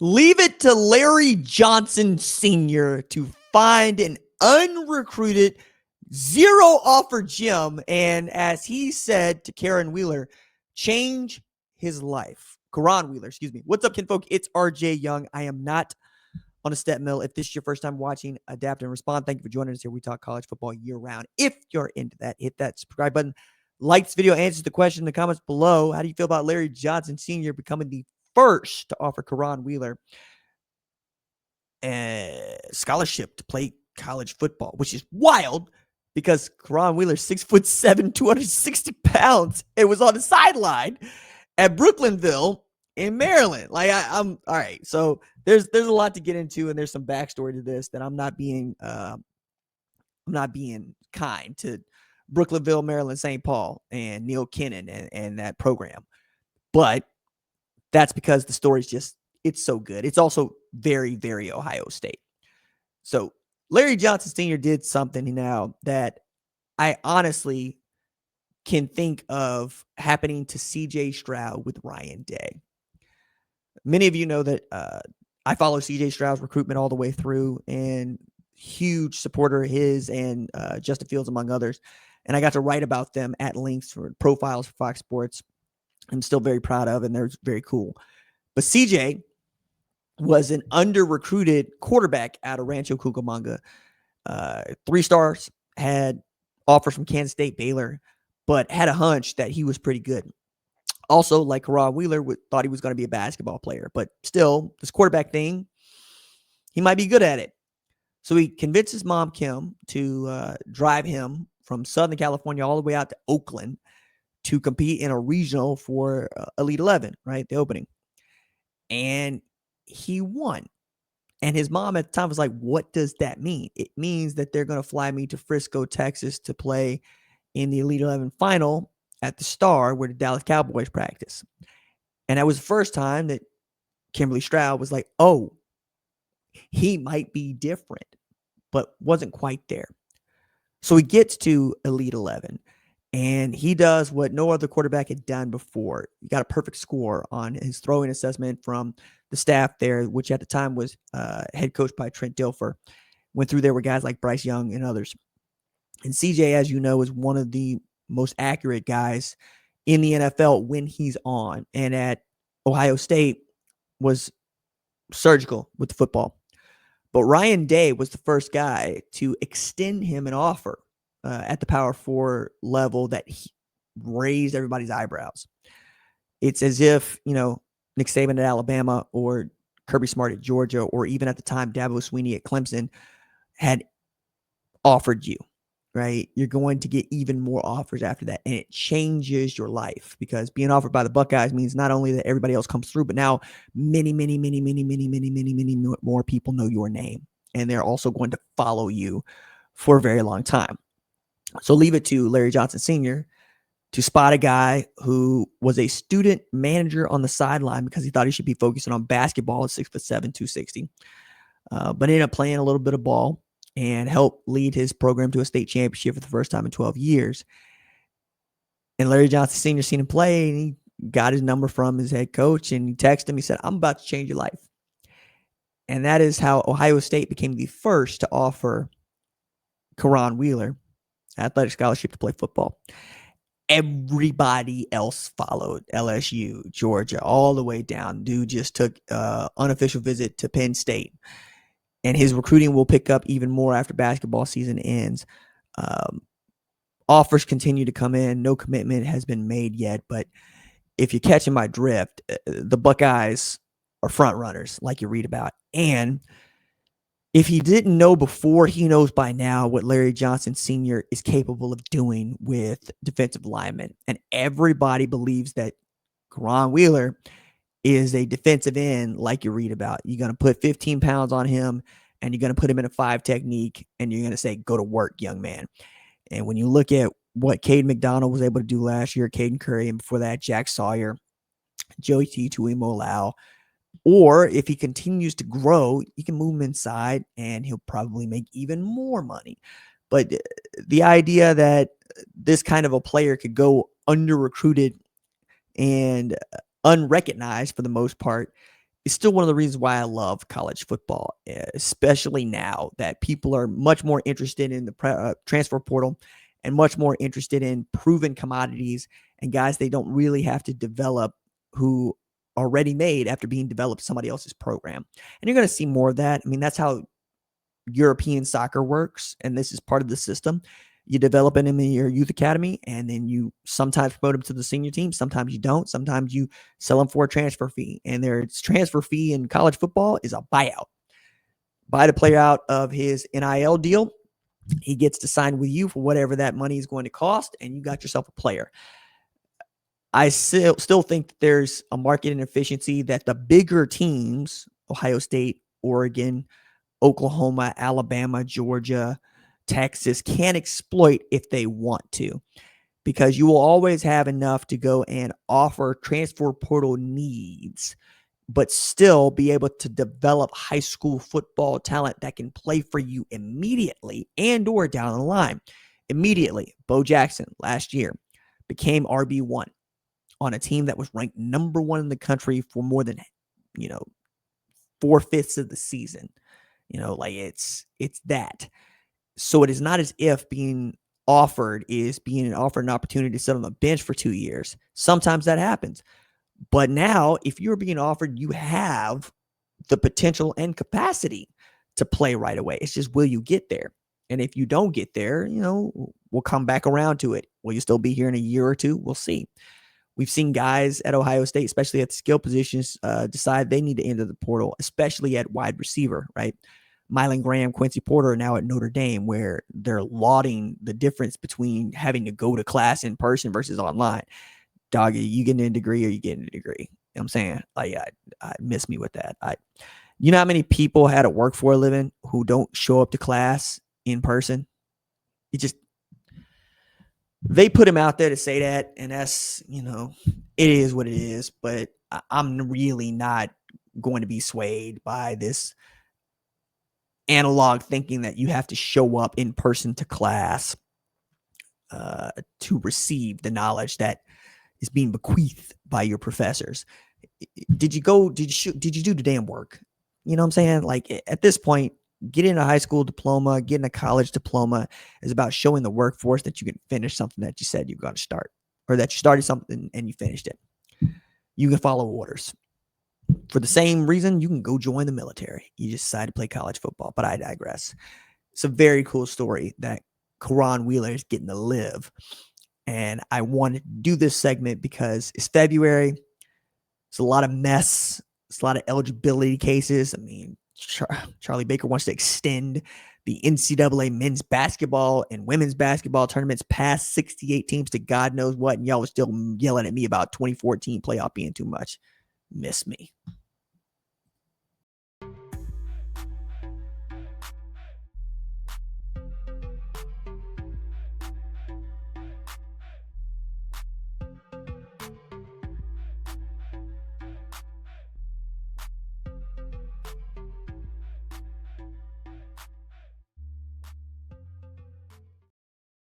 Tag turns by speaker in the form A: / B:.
A: Leave it to Larry Johnson Sr. to find an unrecruited, zero offer gem. And as he said to Karan Wheeler, change his life. Cahron Wheeler, excuse me. What's up, kinfolk? It's RJ Young. I am not on a step mill. If this is your first time watching Adapt and Respond, thank you for joining us here. We talk college football year round. If you're into that, hit that subscribe button. Like this video, answers the question in the comments below. How do you feel about Larry Johnson Sr. becoming the first to offer Cahron Wheeler a scholarship to play college football, which is wild because Karan Wheeler, 6'7", 260 pounds, it was on the sideline at Brooklynville in Maryland. Like I'm all right. So there's a lot to get into, and there's some backstory to this that I'm not being kind to Brooklynville, Maryland, St. Paul, and Neil Kinnan and that program. But that's because the story's just, it's so good. It's also very, very Ohio State. So Larry Johnson Sr. did something now that I honestly can think of happening to CJ Stroud with Ryan Day. Many of you know that I follow CJ Stroud's recruitment all the way through, and huge supporter of his and Justin Fields, among others. And I got to write about them at length for profiles for Fox Sports. I'm still very proud of, and they're very cool. But CJ was an under-recruited quarterback out of Rancho Cucamonga. 3 stars, had offers from Kansas State, Baylor, but had a hunch that he was pretty good. Also, like Karan Wheeler, thought he was going to be a basketball player, but still, this quarterback thing, he might be good at it. So he convinced his mom, Kim, to drive him from Southern California all the way out to Oakland to compete in a regional for Elite 11, right? The opening. And he won. And his mom at the time was like, what does that mean? It means that they're going to fly me to Frisco, Texas to play in the Elite 11 final at the Star where the Dallas Cowboys practice. And that was the first time that Kimberly Stroud was like, oh, he might be different, but wasn't quite there. So he gets to Elite 11. And he does what no other quarterback had done before. He got a perfect score on his throwing assessment from the staff there, which at the time was head coached by Trent Dilfer. Went through there with guys like Bryce Young and others. And CJ, as you know, is one of the most accurate guys in the NFL when he's on. And at Ohio State was surgical with the football. But Ryan Day was the first guy to extend him an offer at the Power 4 level that he raised everybody's eyebrows. It's as if, Nick Saban at Alabama or Kirby Smart at Georgia, or even at the time Dabo Swinney at Clemson had offered you, right? You're going to get even more offers after that, and it changes your life because being offered by the Buckeyes means not only that everybody else comes through, but now many more people know your name, and they're also going to follow you for a very long time. So leave it to Larry Johnson Sr. to spot a guy who was a student manager on the sideline because he thought he should be focusing on basketball at 6'7", 260, but ended up playing a little bit of ball and helped lead his program to a state championship for the first time in 12 years. And Larry Johnson Sr. seen him play, and he got his number from his head coach, and he texted him. He said, I'm about to change your life. And that is how Ohio State became the first to offer Cahron Wheeler athletic scholarship to play football. Everybody else followed. LSU, Georgia, all the way down. Dude just took an unofficial visit to Penn State. And his recruiting will pick up even more after basketball season ends. Offers continue to come in. No commitment has been made yet. But if you're catching my drift, the Buckeyes are front runners, like you read about. And if he didn't know before, he knows by now what Larry Johnson Sr. is capable of doing with defensive linemen. And everybody believes that Karan Wheeler is a defensive end like you read about. You're going to put 15 pounds on him, and you're going to put him in a 5 technique, and you're going to say, go to work, young man. And when you look at what Caden McDonald was able to do last year, Caden Curry, and before that, Jack Sawyer, Joey T. Tuimoloau, or if he continues to grow, you can move him inside and he'll probably make even more money. But the idea that this kind of a player could go under recruited and unrecognized for the most part it's still one of the reasons why I love college football, especially now that people are much more interested in the transfer portal and much more interested in proven commodities and guys they don't really have to develop who are ready made after being developed somebody else's program. And you're going to see more of that. I mean, that's how European soccer works, and this is part of the system. You develop them in your youth academy, and then you sometimes promote them to the senior team. Sometimes you don't. Sometimes you sell them for a transfer fee, and their transfer fee in college football is a buyout. Buy the player out of his NIL deal. He gets to sign with you for whatever that money is going to cost, and you got yourself a player. I still think that there's a market inefficiency that the bigger teams, Ohio State, Oregon, Oklahoma, Alabama, Georgia, Texas, can exploit if they want to, because you will always have enough to go and offer transfer portal needs, but still be able to develop high school football talent that can play for you immediately and or down the line. Immediately, Bo Jackson last year became RB1 on a team that was ranked number 1 in the country for more than 4/5 of the season. Like it's that. So it is not as if being offered an opportunity to sit on the bench for 2 years. Sometimes that happens. But now, if you're being offered, you have the potential and capacity to play right away. It's just, will you get there? And if you don't get there, we'll come back around to it. Will you still be here in a year or two? We'll see. We've seen guys at Ohio State, especially at the skill positions, decide they need to enter the portal, especially at wide receiver, right? Mylan Graham, Quincy Porter are now at Notre Dame, where they're lauding the difference between having to go to class in person versus online. Dog, you getting a degree or you getting a degree? You know what I'm saying? Like, I miss me with that. You know how many people had to work for a living who don't show up to class in person? They put him out there to say that, and that's, it is what it is. But I'm really not going to be swayed by this analog thinking that you have to show up in person to class to receive the knowledge that is being bequeathed by your professors. Did you do the damn work? You know what I'm saying? Like, at this point, getting a high school diploma, getting a college diploma is about showing the workforce that you can finish something that you said you're going to start, or that you started something and you finished it. You can follow orders. For the same reason, you can go join the military. You just decide to play college football, but I digress. It's a very cool story that Cahron Wheeler is getting to live. And I wanted to do this segment because it's February. It's a lot of mess. It's a lot of eligibility cases. I mean, Charlie Baker wants to extend the NCAA men's basketball and women's basketball tournaments past 68 teams to God knows what. And y'all was still yelling at me about 2014 playoff being too much. Miss me.